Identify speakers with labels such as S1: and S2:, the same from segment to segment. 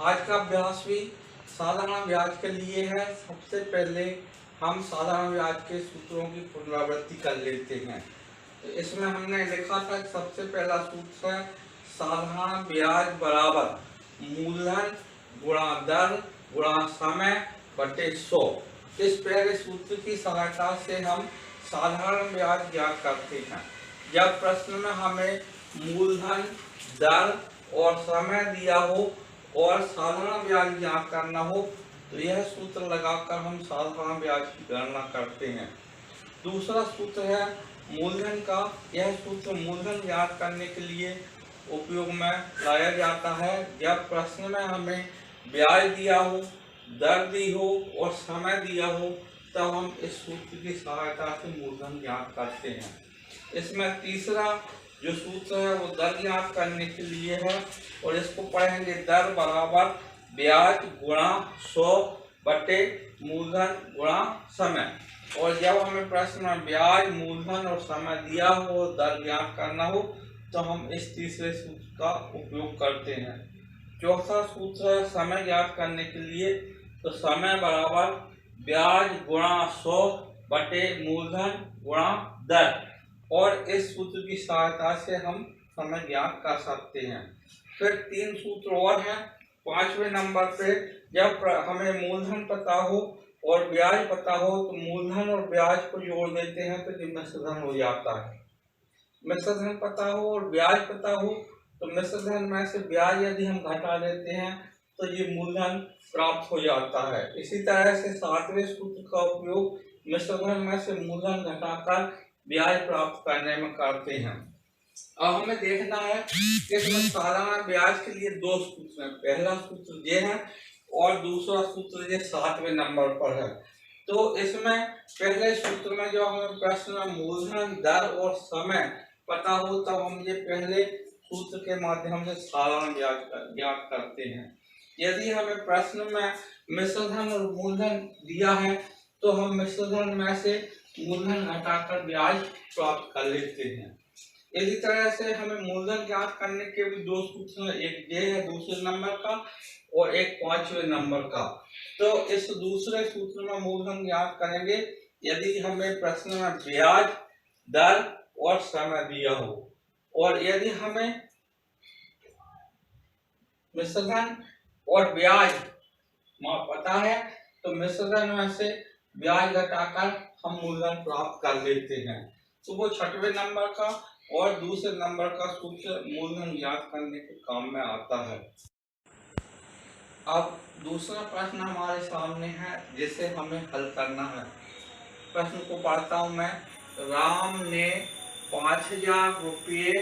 S1: आज का अभ्यास भी साधारण ब्याज के लिए है। सबसे पहले हम साधारण ब्याज के सूत्रों की पुनरावृत्ति कर लेते हैं। तो इसमें हमने लिखा था कि सबसे पहला सूत्र है साधारण ब्याज बराबर मूलधन गुणा दर गुणा समय बटे 100। इस पहले सूत्र की सहायता से हम साधारण ब्याज ज्ञात करते हैं। जब प्रश्न में हमें मूलधन दर और समय दिया हो और साधारण ब्याज ज्ञात करना हो तो यह सूत्र लगाकर हम साधारण ब्याज की गणना करते हैं। दूसरा सूत्र है मूलधन का। यह सूत्र मूलधन ज्ञात करने के लिए उपयोग में लाया जाता है जब प्रश्न में हमें ब्याज दिया हो, दर दी हो और समय दिया हो, तब हम इस सूत्र की सहायता से मूलधन ज्ञात करते हैं। इसमें तीसरा जो सूत्र है वो दर ज्ञात करने के लिए है और इसको पढ़ेंगे दर बराबर ब्याज गुणा 100 बटे मूलधन गुणा समय। और जब हमें प्रश्न में ब्याज मूलधन और समय दिया हो, दर ज्ञात करना हो, तो हम इस तीसरे सूत्र का उपयोग करते हैं। चौथा सूत्र है समय ज्ञात करने के लिए। तो समय बराबर ब्याज गुणा 100 बटे मूलधन गुणा दर, और इस सूत्र की सहायता से हम समय ज्ञात कर सकते हैं। फिर 3 सूत्र और हैं। 5वें नंबर पे जब हमें मूलधन पता हो और ब्याज पता हो तो मूलधन और ब्याज को जोड़ देते हैं तो मिश्र धन हो जाता है। मिश्र धन पता हो और ब्याज पता हो तो मिश्र धन में से ब्याज यदि हम घटा देते हैं तो ये मूलधन प्राप्त हो जाता है। इसी तरह से 7वें सूत्र का उपयोग मिश्र धन में से मूलधन घटाकर ब्याज प्राप्त करने में करते हैं। अब हमें देखना है कि इसमें साधारण ब्याज के लिए 2 सूत्र हैं। पहला सूत्र ये है और दूसरा सूत्र ये 7वें नंबर पर है। तो इसमें पहले सूत्र में जो हमें प्रश्न में मूलधन दर और समय पता हो तब हम ये पहले सूत्र के माध्यम से साधारण ब्याज ज्ञात करते हैं। यदि हमें प्रश्न में मिश्रधन और मूलधन दिया है तो हम मिश्रधन में से मूलधन घटाकर ब्याज प्राप्त कर लेते हैं। इसी तरह से हमें मूलधन ज्ञात करने के भी 2 सूत्र हैं, एक ये है दूसरे नंबर का और एक 5वें नंबर का। तो इस दूसरे सूत्र में मूलधन ज्ञात करेंगे यदि हमें प्रश्न में ब्याज दर और समय दिया हो, और यदि हमें मिश्रधन और ब्याज पता है तो मिश्रधन में से ब्याज घटाकर हम मूलधन प्राप्त कर लेते हैं। तो वो 6वें नंबर का और दूसरे नंबर का सूत्र मूलधन ज्ञात करने के काम में आता है। अब दूसरा प्रश्न हमारे सामने है जिसे हमें हल करना है। प्रश्न को पढ़ता हूं मैं। राम ने 5000 रुपये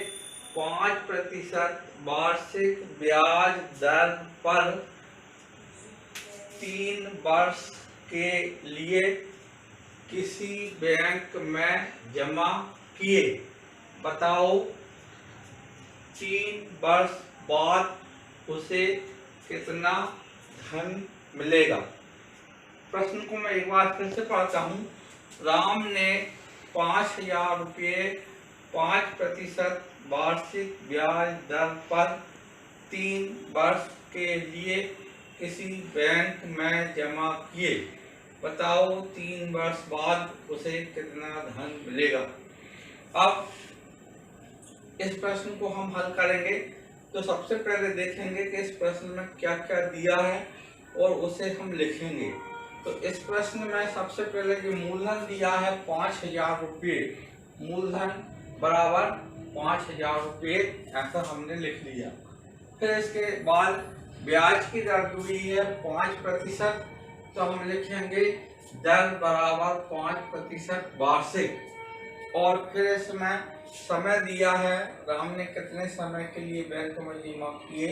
S1: 5% वार्षिक ब्याज दर पर 3 वर्ष के लिए किसी बैंक में जमा किए। बताओ 3 वर्ष बाद उसे कितना धन मिलेगा। प्रश्न को मैं एक बार फिर से पढ़ता हूँ। राम ने 5000 रुपये 5% वार्षिक ब्याज दर पर 3 वर्ष के लिए किसी बैंक में जमा किए। बताओ 3 वर्ष बाद उसे कितना धन मिलेगा। अब इस प्रश्न को हम हल करेंगे तो सबसे पहले देखेंगे कि इस प्रश्न में क्या क्या दिया है और उसे हम लिखेंगे। तो इस प्रश्न में सबसे पहले जो मूलधन दिया है 5000 रुपये, मूलधन बराबर 5000 रुपये, ऐसा हमने लिख लिया। फिर इसके बाद ब्याज की दर दी है 5%, तो हम लिखेंगे दर बराबर 5% वार्षिक। और फिर इसमें समय दिया है, राम ने कितने समय के लिए बैंक में जमा किए,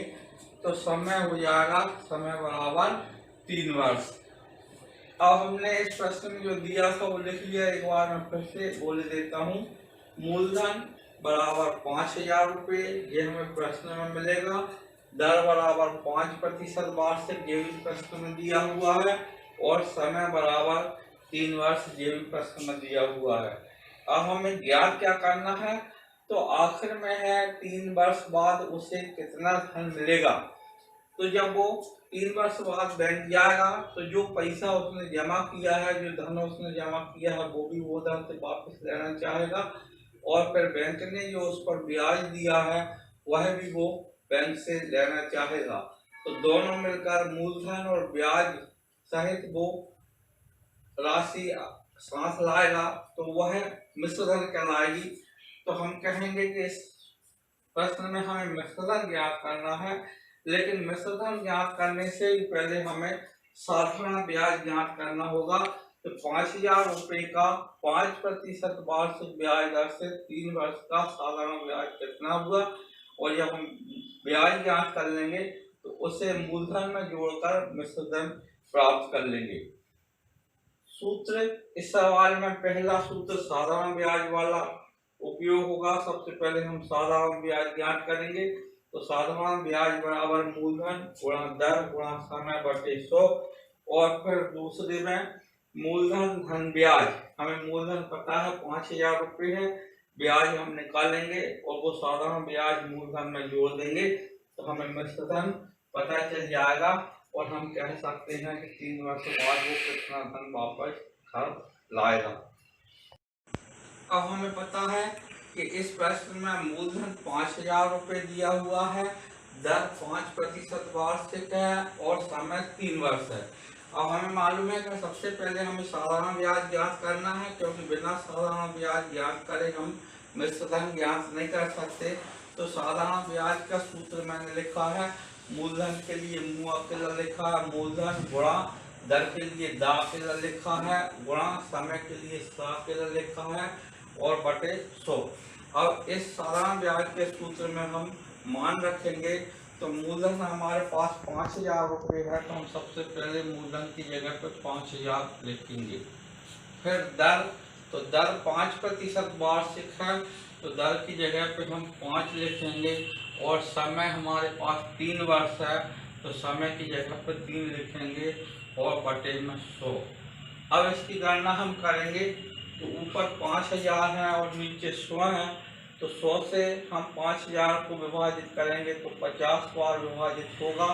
S1: तो समय हो जाएगा समय बराबर 3 वर्ष। अब हमने इस प्रश्न में जो दिया था वो लिख लिया। एक बार मैं फिर से बोल देता हूँ। मूलधन बराबर 5000 रुपये, ये हमें प्रश्न में मिलेगा। दर बराबर 5% वार्षिक, ये भी प्रश्न में दिया हुआ है। और समय बराबर 3 वर्ष, ये भी प्रश्न में दिया हुआ है। अब हमें ज्ञात क्या करना है, तो आखिर में है 3 वर्ष बाद उसे कितना धन मिलेगा। तो जब वो 3 वर्ष बाद बैंक जाएगा तो जो पैसा उसने जमा किया है, जो धन उसने जमा किया है, वो भी वो धन से वापस लेना चाहेगा, और फिर बैंक ने जो उस पर ब्याज दिया है वह भी वो बैंक से लेना चाहेगा। तो दोनों मिलकर मूलधन और ब्याज सहित वो राशि साथ लाएगा तो वह मिश्रधन कहलाएगी। तो हम कहेंगे कि इस प्रश्न में हमें मिश्रधन ज्ञात करना है, लेकिन मिश्रधन ज्ञात करने से पहले हमें साधारण ब्याज ज्ञात करना होगा। तो 5,000 रुपये का 5% वार्षिक ब्याज दर से 3 वर्ष का साधारण ब्याज कितना हुआ, और जब हम ब्याज ज्ञात कर लेंगे तो उसे मूलधन में जोड़कर मिश्रधन प्राप्त कर लेंगे। सूत्र इस सवाल में पहला सूत्र साधारण ब्याज वाला उपयोग होगा। सबसे पहले हम साधारण ब्याज ज्ञात करेंगे। तो साधारण ब्याज बराबर मूलधन गुणा दर गुणा समय बटे 100, और फिर दूसरे में मूलधन धन ब्याज। हमें मूलधन पता है 5,000 रुपये है, ब्याज हम निकालेंगे और वो साधारण ब्याज मूलधन में जोड़ देंगे तो हमें मिश्रधन पता चल जाएगा, और हम कह सकते हैं कि 3 वर्ष बाद वो कितना धन वापस घर लाएगा। अब हमें पता है कि इस प्रश्न में मूलधन 5,000 रुपये दिया हुआ है, दर 5% वार्षिक है और समय 3 वर्ष है। अब हमें मालूम है कि सबसे पहले हमें साधारण ब्याज ज्ञात करना है, क्योंकि बिना साधारण ब्याज ज्ञात करे हम मिश्रधन ज्ञात नहीं कर सकते। तो साधारण ब्याज का सूत्र मैंने लिखा है, मूलधन के लिए मुँह अकेला लिखा है मूलधन, गुणा दर के लिए दा अकेला लिखा है, गुणा समय के लिए सा अकेला लिखा है, और बटे 100। अब इस साधारण ब्याज के सूत्र में हम मान रखेंगे। तो मूलधन हमारे पास 5,000 रुपये है, तो हम सबसे पहले मूलधन की जगह पर 5,000 लिखेंगे। फिर दर, तो दर 5% वार्षिक है, तो दर की जगह पे हम 5 लिखेंगे, और समय हमारे पास 3 वर्ष है, तो समय की जगह पर 3 लिखेंगे, और बटे में 100। अब इसकी गणना हम करेंगे। तो ऊपर 5,000 है और नीचे 100 है, तो 100 से हम 5,000 को विभाजित करेंगे तो 50 बार विभाजित होगा।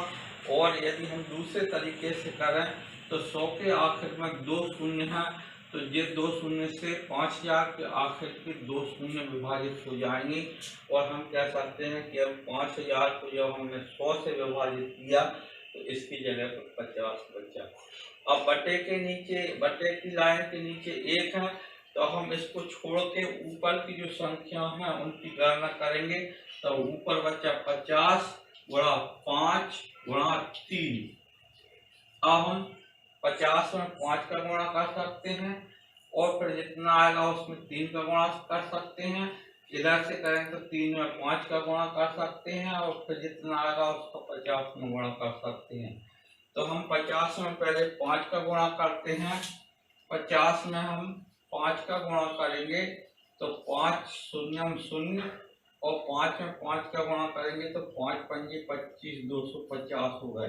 S1: और यदि हम दूसरे तरीके से करें तो 100 के आखिर में 2 शून्य हैं, तो ये 2 शून्य से 5,000 के आखिर के 2 शून्य विभाजित हो जाएंगे, और हम कह सकते हैं कि अब 5,000 को जब हमने 100 से विभाजित किया तो इसकी जगह पर 50 बचा। अब बटे के नीचे, बटे की लाइन के नीचे 1 है, तो हम इसको छोड़ के ऊपर की जो संख्या है उनकी गणना करेंगे। तो ऊपर बचा 50 गुणा 5 गुणा 3। अब हम 50 में 5 का गुणा कर सकते हैं, और फिर जितना आएगा उसमें 3 का गुणा कर सकते हैं। इधर से करें तो 3 में 5 का गुणा कर सकते हैं, और फिर जितना आएगा उसको 50 में गुणा कर सकते हैं। तो हम 50 में पहले 5 का गुणा करते हैं। 50 में हम 5 का गुणा करेंगे तो 5 शून्य शून्य, और 5 में 5 का गुणा करेंगे तो 5 पंजे 25, 250 हो गए।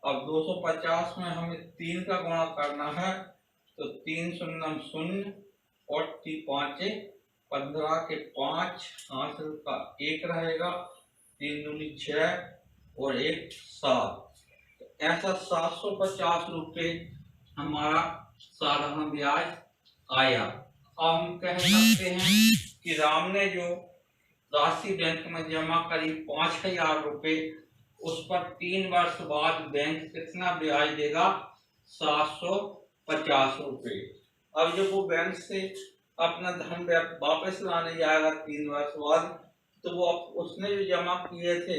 S1: अब 250 में हमें 3 का गुणा करना है, तो 3 शून्य शून्य और 5 15 के 5, हासिल का 1 रहेगा, 3 दूनी 6 और 1 7। ऐसा 750 रुपये हमारा साधारण ब्याज आया। अब हम कह सकते हैं कि राम ने जो राशि बैंक में जमा करी 5,000 रुपये, उस पर 3 वर्ष बाद बैंक कितना ब्याज देगा? 750 रुपये। अब जब वो बैंक से अपना धन वापस लाने जाएगा 3 वर्ष बाद, तो वो उसने जो जमा किए थे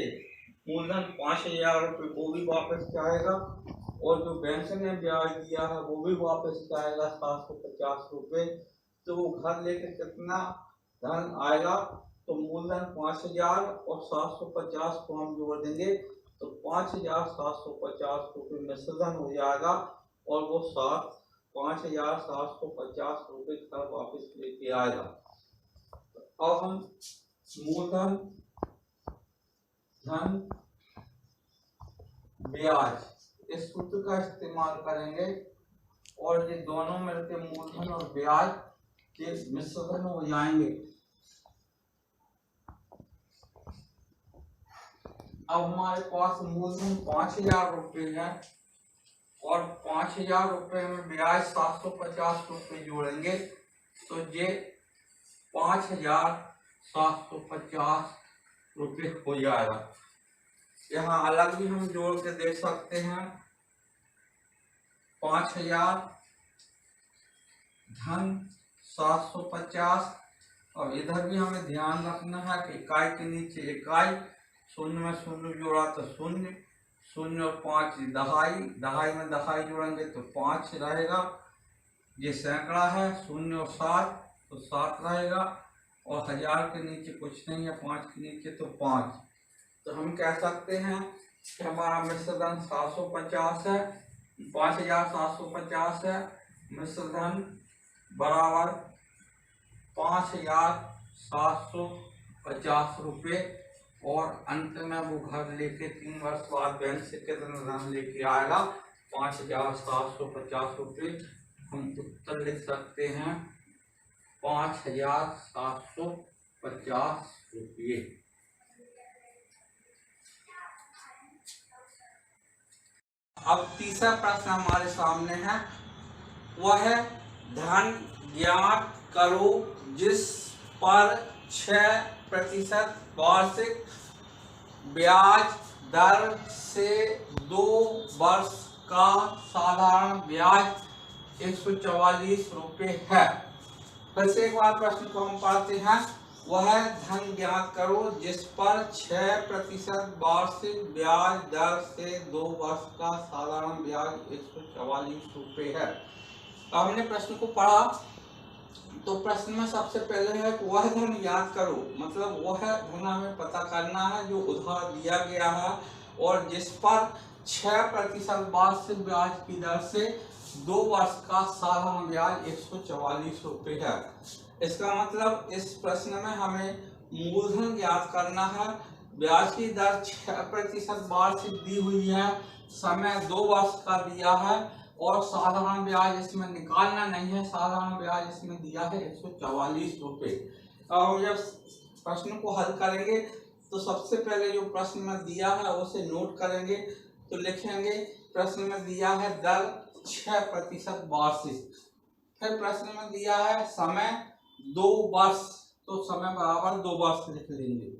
S1: मूलधन 5,000 रुपये वो भी वापस जाएगा, और जो बैंक ने ब्याज दिया है वो भी वापस जाएगा 750 रुपये। तो वो घर लेके कितना धन आएगा? तो मूलधन 5,000 और 750 को हम जोड़ देंगे तो 5,750 रुपये मिश्रधन हो जाएगा, और वो 5,750 रुपये घर वापस लेके आएगा। अब हम मूलधन धन ब्याज इस सूत्र का इस्तेमाल करेंगे, और ये दोनों मिलकर मूलधन और ब्याज के मिश्रधन हो जाएंगे। अब हमारे पास मूलधन 5,000 रुपये है और 5,000 रुपये में ब्याज 750 रुपये जोड़ेंगे तो ये 5,750 रुपये हो जाएगा। यहाँ अलग भी हम जोड़ के देख सकते हैं। 5,000 धन 750 और इधर भी हमें ध्यान रखना है कि इकाई के नीचे इकाई, शून्य में शून्य जोड़ा तो शून्य, शून्य और 5 दहाई, दहाई में दहाई जोड़ेंगे तो 5 रहेगा। ये सैकड़ा है, शून्य और 7 तो 7 रहेगा और 1000 के नीचे कुछ नहीं है, 5 के नीचे तो 5। तो हम कह सकते हैं कि हमारा मिश्र धन 750 है, 5,750 है। मिश्र धन बराबर 5,750 रुपये और अंत में वो घर लेके 3 वर्ष बाद बैंक से कितना धन लेके आएगा, 5,750 रुपये। हम उत्तर लिख सकते हैं 5,750 रुपये। अब तीसरा प्रश्न हमारे सामने है, वह है धन ज्ञात करो जिस पर 6% वार्षिक ब्याज दर से 2 वर्ष का साधारण ब्याज 144 रुपये है। फिर से एक बार प्रश्न को हम पढ़ते हैं। वह धन ज्ञात करो जिस पर 6% वार्षिक ब्याज दर से 2 वर्ष का साधारण ब्याज 144 रुपये है। हमने प्रश्न को पढ़ा तो प्रश्न में सबसे पहले है वह धन याद करो, मतलब वह धन हमें पता करना है जो उधार दिया गया है और जिस पर 6% वार्षिक ब्याज की दर से 2 वर्ष का साधारण ब्याज 144 रुपये है। इसका मतलब इस प्रश्न में हमें मूलधन ज्ञात करना है, ब्याज की दर 6% वार्षिक दी हुई है, समय 2 वर्ष का दिया है और साधारण ब्याज इसमें निकालना नहीं है, साधारण ब्याज इसमें दिया है 144 रुपये। अब जब प्रश्न को हल करेंगे तो सबसे पहले जो प्रश्न में दिया है उसे नोट करेंगे। तो लिखेंगे प्रश्न में दिया है दर 6% वार्षिक, फिर प्रश्न में दिया है समय 2 वर्ष, तो समय बराबर 2 वर्ष लिख लेंगे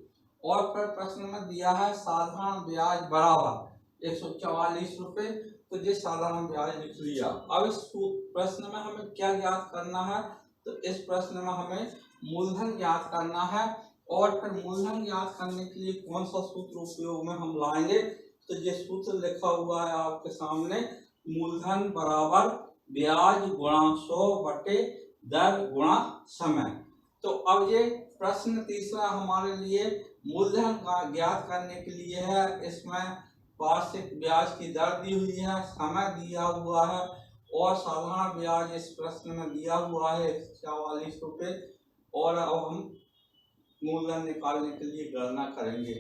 S1: और फिर प्रश्न में दिया है साधारण ब्याज बराबर 144 रुपये, तो ये साधारण ब्याज लिख लिया। अब इस प्रश्न में हमें क्या ज्ञात करना है, तो इस प्रश्न में हमें मूलधन ज्ञात करना है और फिर मूलधन ज्ञात करने के लिए कौन सा सूत्र उपयोग में हम लाएंगे, तो ये सूत्र लिखा हुआ है आपके सामने, मूलधन बराबर ब्याज गुणा 100 बटे दर गुणा समय। तो अब ये प्रश्न तीसरा हमारे लिए मूलधन का ज्ञात करने के लिए है। इसमें वार्षिक ब्याज की दर दी हुई है, समय दिया हुआ है और साधारण ब्याज इस प्रश्न में दिया हुआ है 144 रुपये। और अब हम मूलधन निकालने के लिए गणना करेंगे।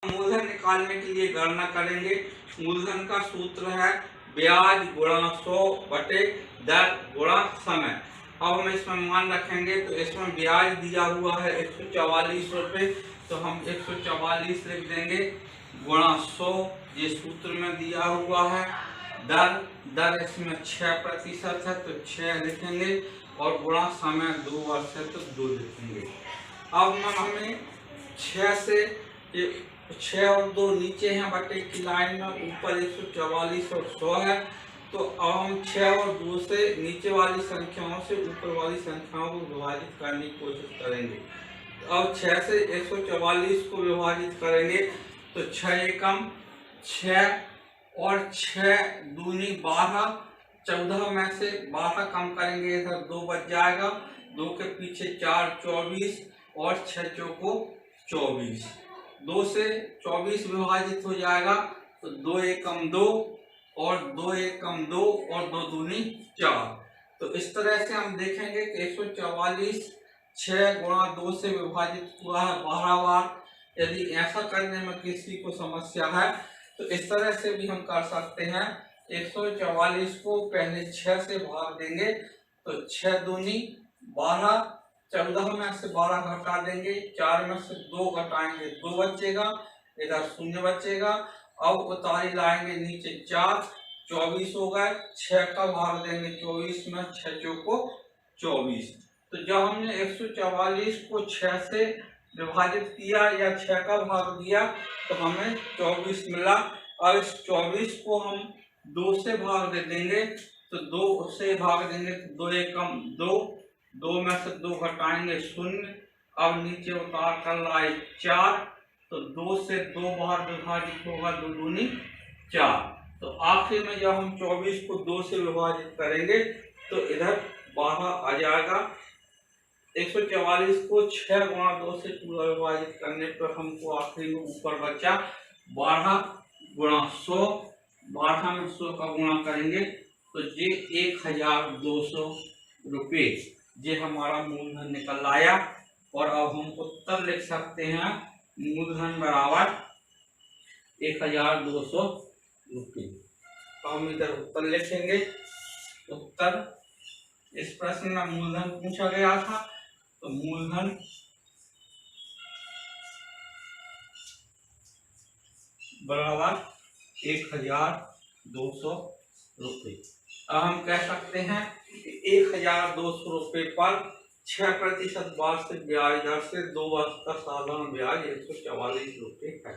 S1: मूलधन निकालने के लिए गणना करेंगे। मूलधन का सूत्र है ब्याज गुणा 100 बटे दर गुणा समय। अब हम इसमें मान रखेंगे तो इसमें ब्याज दिया हुआ है 144 रुपये, तो हम 144 लिख देंगे गुणा 100, ये सूत्र में दिया हुआ है। दर इसमें 6% है तो 6 लिखेंगे और गुणा समय 2 वर्ष है तो 2 लिखेंगे। अब हमें 6 से 6 और 2 नीचे हैं बटे की लाइन में, ऊपर 144 और 100 है, तो अब हम 6 और 2 से नीचे वाली संख्याओं से ऊपर वाली संख्याओं को विभाजित करने की कोशिश करेंगे। अब 6 से 144 को विभाजित करेंगे तो 6 एकम 6 और 6 दूनी 12, 14 में से 12 कम करेंगे इधर 2 बच जाएगा, 2 के पीछे 4 24 और 6 चौको 24, 2 से 24 विभाजित हो जाएगा तो 2 एकम 2 और 2 एकम 2 और 2 दूनी 4। तो इस तरह से हम देखेंगे कि 144 6 गुणा 2 से विभाजित हुआ है 12 बार। यदि ऐसा करने में किसी को समस्या है तो इस तरह से भी हम कर सकते हैं। 144 को पहले 6 से भाग देंगे तो 6 दूनी 12, 14 में से 12 घटा देंगे, 4 में से 2 घटाएंगे 2 बचेगा इधर शून्य बचेगा। अब उतारी लाएंगे नीचे 4, 24 हो गए। 6 का भाग देंगे 24 में, 6 चौको 24। तो जब हमने 144 को 6 से विभाजित किया या 6 का भाग दिया तो हमें 24 मिला। अब इस 24 को हम 2 से भाग दे देंगे, तो 2 से भाग देंगे तो 2 एकम 2, 2 में से 2 घटाएंगे 0। अब नीचे उतार कर लाए 4, तो 2 से 2 बार विभाजित होगा, 2 दूनी 4। तो आखिर में जब हम 24 को 2 से विभाजित करेंगे तो इधर 12 आ जाएगा। 144 को 6 गुणा 2 से पूरा विभाजित करने पर हमको आखिरी में ऊपर बचा 12 गुणा 100। 12 में 100 का गुणा करेंगे तो ये 1200 रुपये ये हमारा मूलधन निकल आया। और अब हम उत्तर लिख सकते हैं, मूलधन बराबर 1200 रुपये। तो हम इधर उत्तर लिखेंगे। उत्तर, इस प्रश्न में मूलधन पूछा गया था, तो मूलधन बराबर 1200 रुपये। अब हम कह सकते हैं कि 1200 रुपये पर 6% वार्षिक ब्याज दर से 2 वर्ष का साधारण ब्याज 144 रुपये है।